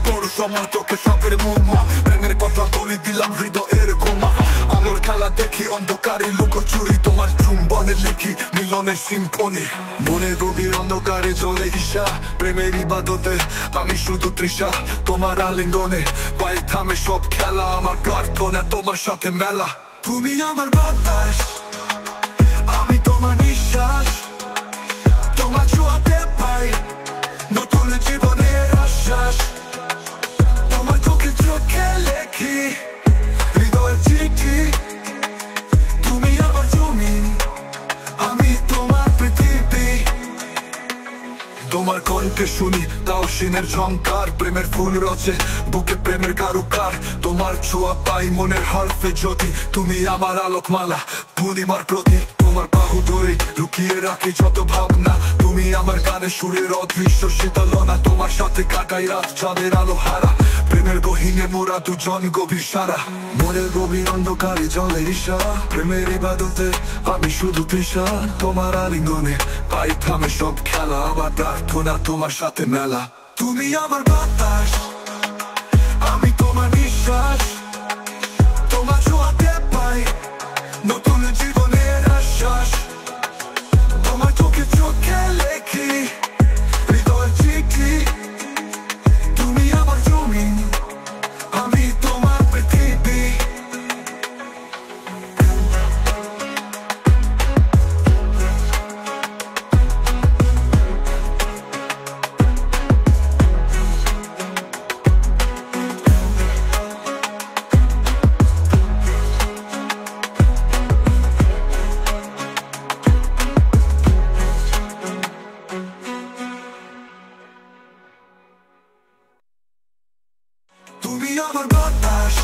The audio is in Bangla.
করো সময় তোকে সবের মুমা প্রেমের কথা বলি দিলাম হৃদয়ের ঘুমা আলোর খেলা দেখি অন্ধকারে লুকোচুরি তোমার চুম্বনে লিখি মিলনের সিম্ফনি মনে গভীর অন্ধকারে জ্বলে ঈশা প্রেমের ইবাদতে আমি শুধু তৃষা তোমার আলিঙ্গনে পায়ে থামে সব খেলা আমার প্রার্থনা তোমার সাথে মেলা তুমি আমার বাতাস আমি তোমার নিঃশ্বাস তোমার ছোঁয়াতে পাই নতুন জীবনের আশ্বাস তোমার চোখে চোখে লেখি হৃদয়ের চিঠি তুমি আমার জমি আমি তোমার পৃথিবী তোমার কণ্ঠে শুনি তাও সিনের ঝংকার প্রেমের ফুল রচে বুকে প্রেমের কারুকার তোমার ছোঁয়া পাই মনের হরফে জ্যোতি তুমি আমার আলোকমালা পূর্ণিমার প্রতীক তোমার বাহু ধরে লুকিয়ে রাখি যত ভাবনা তুমি আমার গানে সুরের অদৃশ্য শীতলনা তোমার সাথে কাটাই রাত চাঁদের আলো হারা প্রেমের গহীনে মোরা দুজন গভীর সারা মনের গভীর অন্ধকারে জলে ঈশা প্রেমের ইবাদতে আমি শুধু তৃষা তোমার আলিঙ্গনে পাই থামে সব খেলা আমার প্রার্থনা তোমার সাথে মেলা তুমি আমার বাতাস আমি তোমার নিঃশ্বাস তোমার ছোঁয়াতে পাই নতুন জীবনের আশ্বাস তোমার চোখে চোখে লেখি হৃদয়ের চিঠি তুমি আমার জমি আমি তোমার পৃথিবী তুমি আমার বাতাস